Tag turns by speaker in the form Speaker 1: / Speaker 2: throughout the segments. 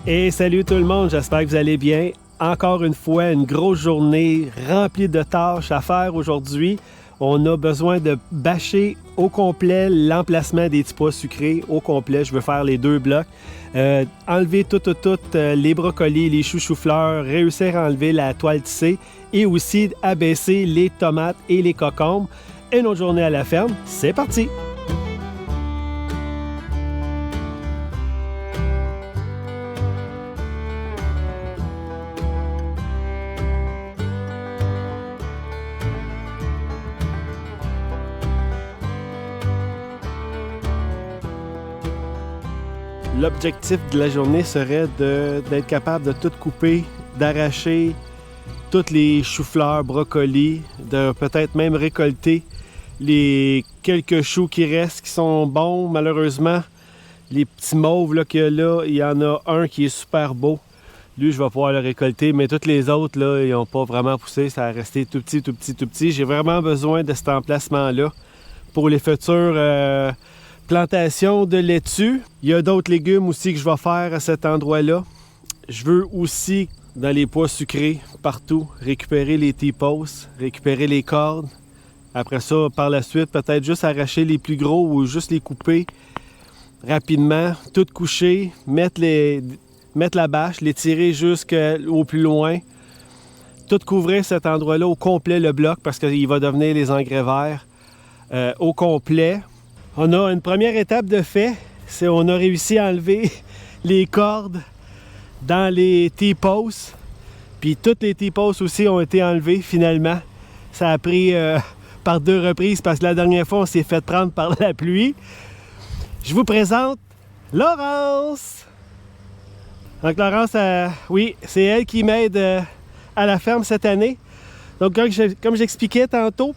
Speaker 1: Et salut tout le monde, j'espère que vous allez bien. Encore une fois, une grosse journée remplie de tâches à faire aujourd'hui. On a besoin de bâcher au complet l'emplacement des petits pois sucrés au complet. Je veux faire les 2 blocs. Enlever tout les brocolis, les choux-fleurs, réussir à enlever la toile tissée et aussi abaisser les tomates et les concombres. Une autre journée à la ferme, c'est parti! L'objectif de la journée serait d'être capable de tout couper, d'arracher tous les choux-fleurs, brocolis, de peut-être même récolter les quelques choux qui restent, qui sont bons. Malheureusement, les petits mauves qu'il y a là, il y en a un qui est super beau. Lui, je vais pouvoir le récolter, mais tous les autres, là, ils n'ont pas vraiment poussé. Ça a resté tout petit. J'ai vraiment besoin de cet emplacement-là pour les futures plantation de laitue. Il y a d'autres légumes aussi que je vais faire à cet endroit-là. Je veux aussi, dans les pois sucrés, partout, récupérer les T-posts, récupérer les cordes. Après ça, par la suite, peut-être juste arracher les plus gros ou juste les couper rapidement, tout coucher, mettre la bâche, les tirer jusqu'au plus loin, tout couvrir cet endroit-là au complet, le bloc, parce qu'il va devenir les engrais verts au complet. On a une première étape de fait, c'est on a réussi à enlever les cordes dans les T-posts. Puis toutes les T-posts aussi ont été enlevés finalement. Ça a pris par 2 reprises parce que la dernière fois on s'est fait prendre par la pluie. Je vous présente Laurence! Donc Laurence, oui, c'est elle qui m'aide à la ferme cette année. Donc comme j'expliquais tantôt,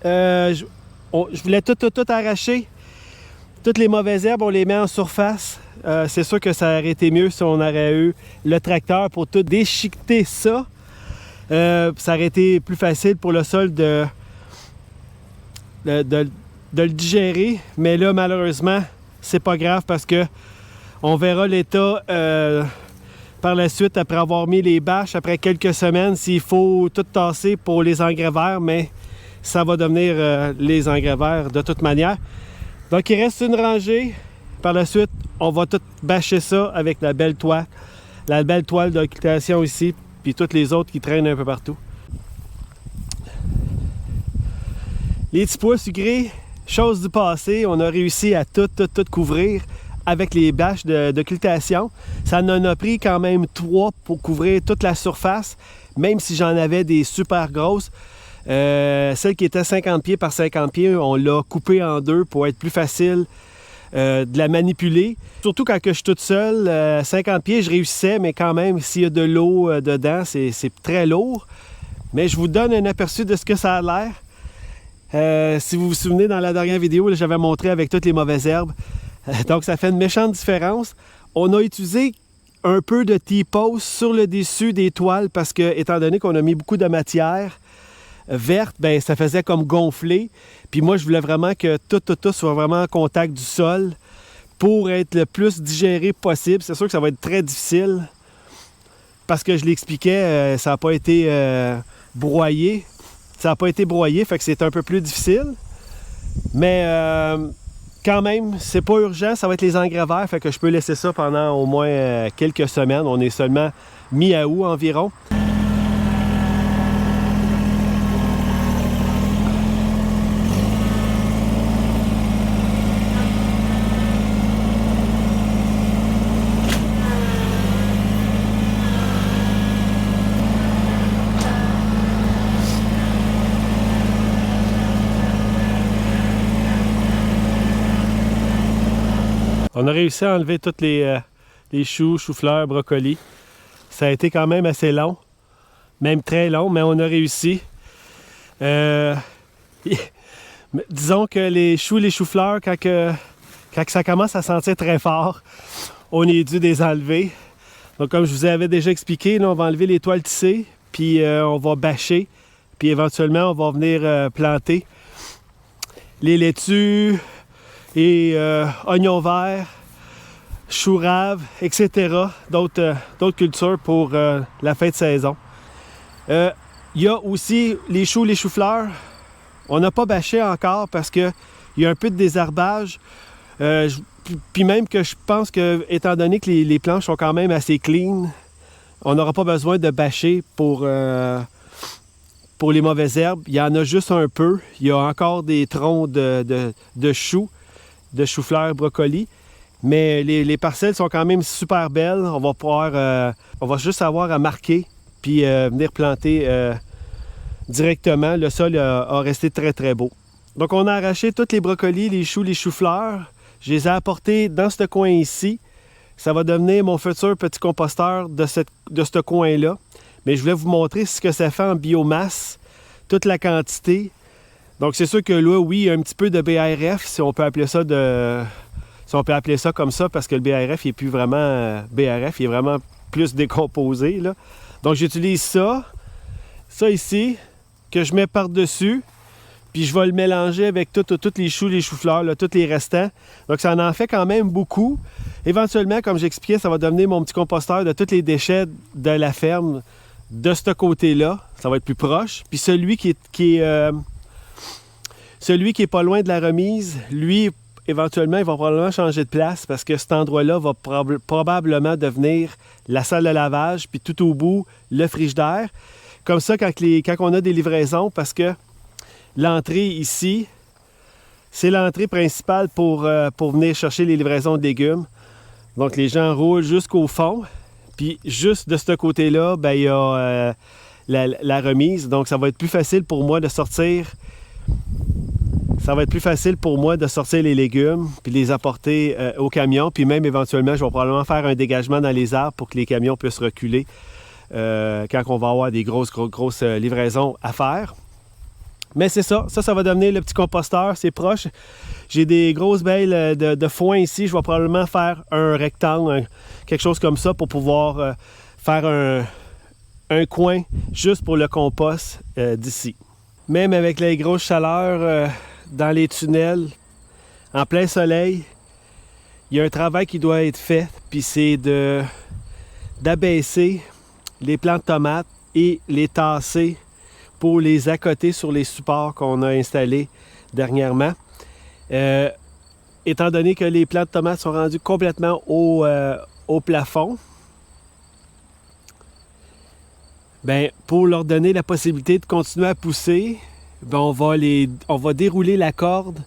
Speaker 1: je voulais tout arracher. Toutes les mauvaises herbes, on les met en surface. C'est sûr que ça aurait été mieux si on aurait eu le tracteur pour tout déchiqueter ça. Ça aurait été plus facile pour le sol de le digérer. Mais là, malheureusement, c'est pas grave parce que on verra l'état par la suite après avoir mis les bâches, après quelques semaines, s'il faut tout tasser pour les engrais verts, mais ça va devenir les engrais verts de toute manière. Donc, il reste une rangée. Par la suite, on va tout bâcher ça avec la belle toile d'occultation ici, puis toutes les autres qui traînent un peu partout. Les petits pois sucrés, chose du passé, on a réussi à tout couvrir avec les bâches d'occultation. Ça en a pris quand même 3 pour couvrir toute la surface, même si j'en avais des super grosses. Celle qui était 50 pieds par 50 pieds, on l'a coupée en 2 pour être plus facile de la manipuler. Surtout quand je suis toute seule, 50 pieds, je réussissais, mais quand même, s'il y a de l'eau dedans, c'est très lourd. Mais je vous donne un aperçu de ce que ça a l'air. Si vous vous souvenez, dans la dernière vidéo, j'avais montré avec toutes les mauvaises herbes. Donc, ça fait une méchante différence. On a utilisé un peu de T-post sur le dessus des toiles parce que, étant donné qu'on a mis beaucoup de matière verte, ben ça faisait comme gonfler. Puis moi, je voulais vraiment que tout soit vraiment en contact du sol pour être le plus digéré possible. C'est sûr que ça va être très difficile parce que je l'expliquais, ça n'a pas été broyé. Ça n'a pas été broyé, fait que c'est un peu plus difficile. Mais quand même, c'est pas urgent, ça va être les engrais verts, fait que je peux laisser ça pendant au moins quelques semaines. On est seulement mi-août environ. On a réussi à enlever tous les choux, choux-fleurs, brocolis. Ça a été quand même assez long, même très long, mais on a réussi. Disons que les choux, les choux-fleurs, quand ça commence à sentir très fort, on est dû les enlever. Donc comme je vous avais déjà expliqué, là, on va enlever les toiles tissées, puis on va bâcher, puis éventuellement on va venir planter les laitues et oignons verts, choux raves, etc. D'autres cultures pour la fin de saison. Il y a aussi les choux, les choux-fleurs. On n'a pas bâché encore parce qu'il y a un peu de désherbage. Puis même que je pense que, étant donné que les planches sont quand même assez clean, on n'aura pas besoin de bâcher pour les mauvaises herbes. Il y en a juste un peu. Il y a encore des troncs de choux, de choux-fleurs, brocolis. Mais les parcelles sont quand même super belles. On va juste avoir à marquer puis venir planter directement. Le sol a resté très, très beau. Donc, on a arraché tous les brocolis, les choux, les choux-fleurs. Je les ai apportés dans ce coin ici. Ça va devenir mon futur petit composteur de ce coin-là. Mais je voulais vous montrer ce que ça fait en biomasse, toute la quantité. Donc, c'est sûr que là, oui, il y a un petit peu de BRF, si on peut appeler ça comme ça, parce que le BRF, il n'est plus vraiment BRF, il est vraiment plus décomposé, là. Donc, j'utilise ça ici, que je mets par-dessus, puis je vais le mélanger avec tous les choux, les choux-fleurs, là, tous les restants. Donc, ça en fait quand même beaucoup. Éventuellement, comme j'expliquais, ça va devenir mon petit composteur de tous les déchets de la ferme de ce côté-là. Ça va être plus proche. Puis celui qui est pas loin de la remise, lui, éventuellement, il va probablement changer de place parce que cet endroit-là va probablement devenir la salle de lavage, puis tout au bout, le frigidaire. Comme ça, quand on a des livraisons, parce que l'entrée ici, c'est l'entrée principale pour venir chercher les livraisons de légumes. Donc, les gens roulent jusqu'au fond. Puis, juste de ce côté-là, ben, il y a la remise. Donc, ça va être plus facile pour moi de sortir. Ça va être plus facile pour moi de sortir les légumes puis les apporter au camion. Puis même, éventuellement, je vais probablement faire un dégagement dans les arbres pour que les camions puissent reculer quand on va avoir des grosses livraisons à faire. Mais c'est ça. Ça va devenir le petit composteur. C'est proche. J'ai des grosses baies de foin ici. Je vais probablement faire un rectangle, quelque chose comme ça pour pouvoir faire un coin juste pour le compost d'ici. Même avec les grosses chaleurs dans les tunnels, en plein soleil, il y a un travail qui doit être fait. Puis c'est d'abaisser les plants de tomates et les tasser pour les accoter sur les supports qu'on a installés dernièrement. Étant donné que les plants de tomates sont rendus complètement au plafond, ben, pour leur donner la possibilité de continuer à pousser, ben, on va dérouler la corde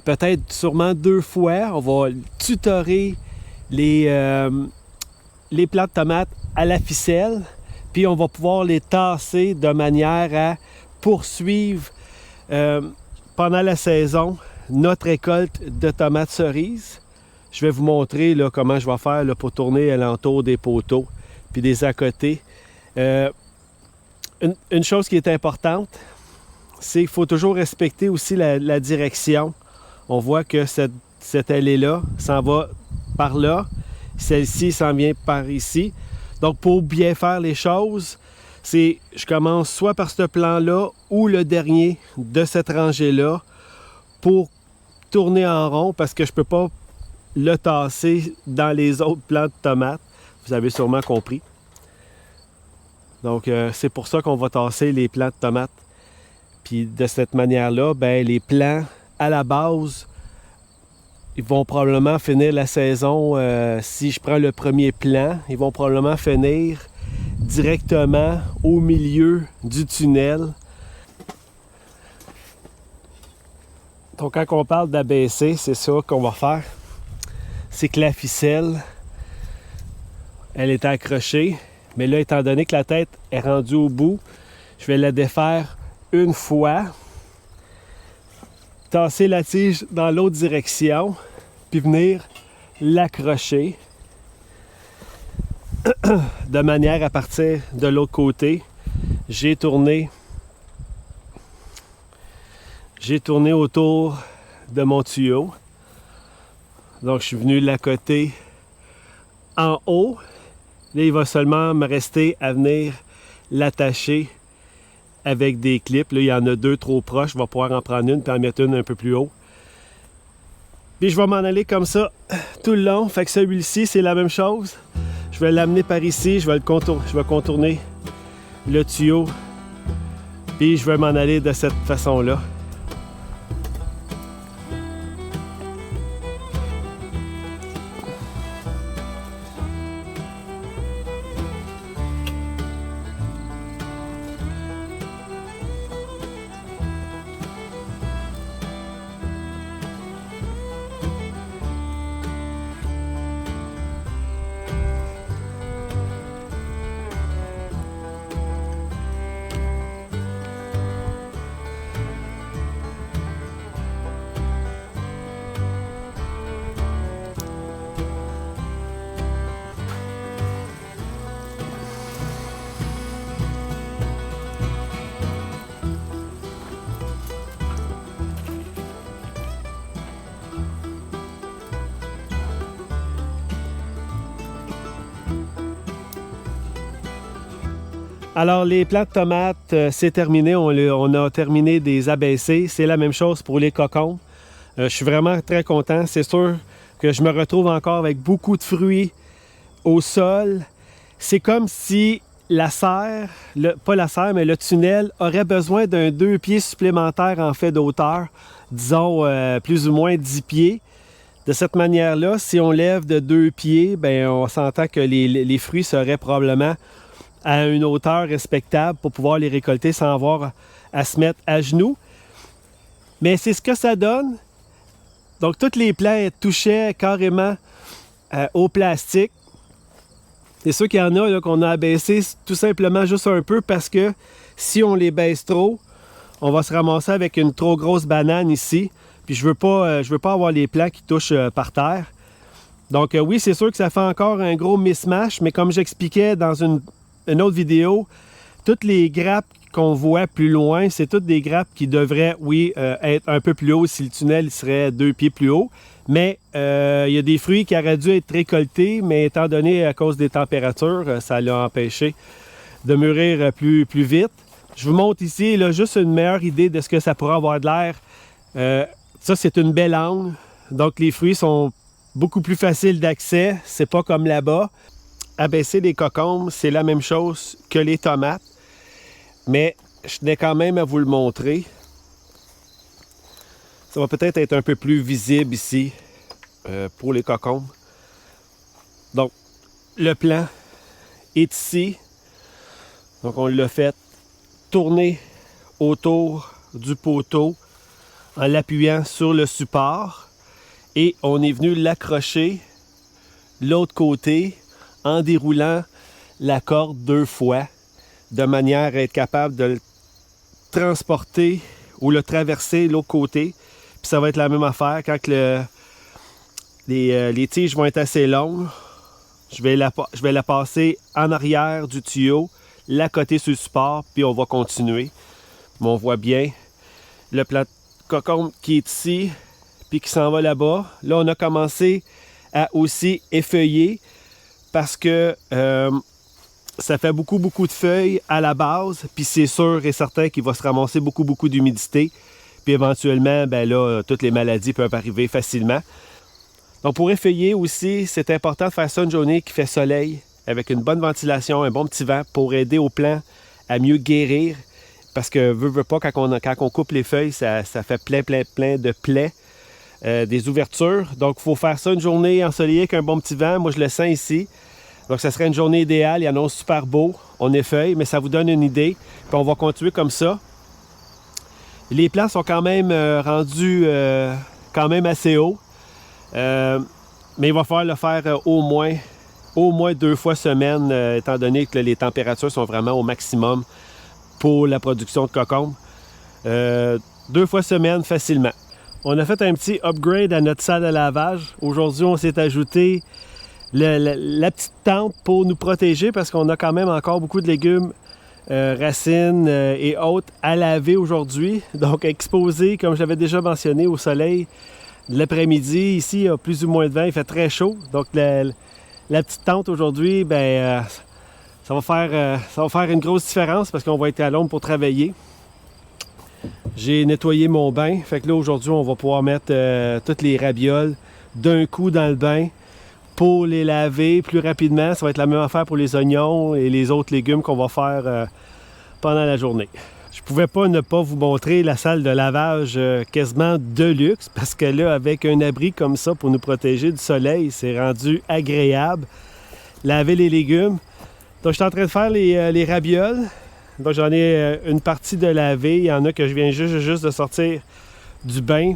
Speaker 1: peut-être sûrement 2 fois. On va tutorer les plants de tomates à la ficelle. Puis on va pouvoir les tasser de manière à poursuivre pendant la saison notre récolte de tomates cerises. Je vais vous montrer là, comment je vais faire là, pour tourner alentour des poteaux puis des à-côtés. Une chose qui est importante, c'est qu'il faut toujours respecter aussi la direction. On voit que cette allée-là s'en va par là. Celle-ci s'en vient par ici. Donc, pour bien faire les choses, je commence soit par ce plan-là ou le dernier de cette rangée-là pour tourner en rond parce que je ne peux pas le tasser dans les autres plants de tomates. Vous avez sûrement compris. Donc, c'est pour ça qu'on va tasser les plants de tomates. Puis, de cette manière-là, ben, les plants, à la base, ils vont probablement finir la saison, si je prends le premier plan, ils vont probablement finir directement au milieu du tunnel. Donc, quand on parle d'abaisser, c'est ça qu'on va faire. C'est que la ficelle, elle est accrochée. Mais là, étant donné que la tête est rendue au bout, je vais la défaire une fois, tasser la tige dans l'autre direction, puis venir l'accrocher de manière à partir de l'autre côté. J'ai tourné autour de mon tuyau. Donc, je suis venu l'accoter en haut. Là, il va seulement me rester à venir l'attacher avec des clips. Là, il y en a 2 trop proches. Je vais pouvoir en prendre une puis en mettre une un peu plus haut. Puis je vais m'en aller comme ça tout le long. Fait que celui-ci, c'est la même chose. Je vais l'amener par ici, je vais contourner le tuyau. Puis je vais m'en aller de cette façon-là. Alors, les plants de tomates, c'est terminé. On a terminé des abaissés. C'est la même chose pour les cocombes. Je suis vraiment très content. C'est sûr que je me retrouve encore avec beaucoup de fruits au sol. C'est comme si la serre, pas la serre, mais le tunnel aurait besoin d'un 2 pieds supplémentaires en fait d'auteur. Disons plus ou moins 10 pieds. De cette manière-là, si on lève de 2 pieds, bien, on s'entend que les fruits seraient probablement à une hauteur respectable pour pouvoir les récolter sans avoir à se mettre à genoux. Mais c'est ce que ça donne. Donc, toutes les plants touchaient carrément au plastique. C'est sûr qu'il y en a là, qu'on a abaissé tout simplement juste un peu parce que si on les baisse trop, on va se ramasser avec une trop grosse banane ici. Puis je veux pas avoir les plants qui touchent par terre. Donc oui, c'est sûr que ça fait encore un gros mismatch, mais comme j'expliquais dans une autre vidéo, toutes les grappes qu'on voit plus loin, c'est toutes des grappes qui devraient, oui, être un peu plus haut si le tunnel serait 2 pieds plus haut. Mais il y a des fruits qui auraient dû être récoltés, mais étant donné à cause des températures, ça l'a empêché de mûrir plus vite. Je vous montre ici là, juste une meilleure idée de ce que ça pourrait avoir de l'air. Ça, c'est une belle angle. Donc, les fruits sont beaucoup plus faciles d'accès. C'est pas comme là-bas. Abaisser les cocombes, c'est la même chose que les tomates. Mais je tenais quand même à vous le montrer. Ça va peut-être être un peu plus visible ici pour les cocombes. Donc, le plan est ici. Donc, on l'a fait tourner autour du poteau en l'appuyant sur le support. Et on est venu l'accrocher l'autre côté en déroulant la corde 2 fois, de manière à être capable de le transporter ou le traverser de l'autre côté. Puis ça va être la même affaire quand les tiges vont être assez longues. Je vais la passer en arrière du tuyau, la coter sur le support, puis on va continuer. Mais on voit bien le plant de cocombe qui est ici, puis qui s'en va là-bas. Là, on a commencé à aussi effeuiller parce que ça fait beaucoup de feuilles à la base, puis c'est sûr et certain qu'il va se ramasser beaucoup d'humidité, puis éventuellement, ben là, toutes les maladies peuvent arriver facilement. Donc pour effeuiller aussi, c'est important de faire ça une journée qui fait soleil, avec une bonne ventilation, un bon petit vent pour aider au plant à mieux guérir, parce que veut pas, quand on coupe les feuilles, ça fait plein de plaies, des ouvertures. Donc il faut faire ça une journée ensoleillée avec un bon petit vent. Moi je le sens ici. Donc, ça serait une journée idéale. Il annonce super beau. On effeuille, mais ça vous donne une idée. Puis, on va continuer comme ça. Les plants sont quand même rendus quand même assez hauts. Mais il va falloir le faire au moins 2 fois semaine, étant donné que les températures sont vraiment au maximum pour la production de cocombes. 2 fois semaine, facilement. On a fait un petit upgrade à notre salle de lavage. Aujourd'hui, on s'est ajouté la petite tente pour nous protéger parce qu'on a quand même encore beaucoup de légumes, racines et autres à laver aujourd'hui. Donc exposés, comme je l'avais déjà mentionné, au soleil l'après-midi. Ici, il y a plus ou moins de vent, il fait très chaud. Donc la petite tente aujourd'hui, ben, ça va faire une grosse différence parce qu'on va être à l'ombre pour travailler. J'ai nettoyé mon bain. Fait que là, aujourd'hui, on va pouvoir mettre toutes les ravioles d'un coup dans le bain pour les laver plus rapidement. Ça va être la même affaire pour les oignons et les autres légumes qu'on va faire pendant la journée. Je pouvais pas ne pas vous montrer la salle de lavage quasiment de luxe parce que là, avec un abri comme ça pour nous protéger du soleil, c'est rendu agréable. Laver les légumes. Donc, je suis en train de faire les ravioles. Donc, j'en ai une partie de laver. Il y en a que je viens juste de sortir du bain.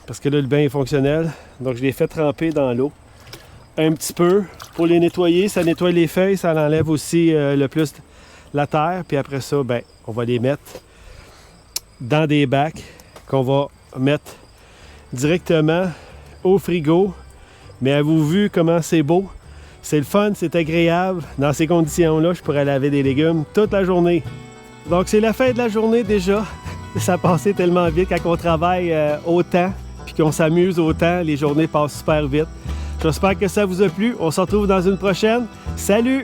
Speaker 1: Parce que là, le bain est fonctionnel. Donc, je les fais tremper dans l'eau. Un petit peu pour les nettoyer. Ça nettoie les feuilles. Ça enlève aussi le plus la terre. Puis après ça, ben, on va les mettre dans des bacs qu'on va mettre directement au frigo. Mais avez-vous vu comment c'est beau? C'est le fun, c'est agréable. Dans ces conditions-là, je pourrais laver des légumes toute la journée. Donc, c'est la fin de la journée déjà. Ça a passé tellement vite quand on travaille autant puis qu'on s'amuse autant. Les journées passent super vite. J'espère que ça vous a plu. On se retrouve dans une prochaine. Salut!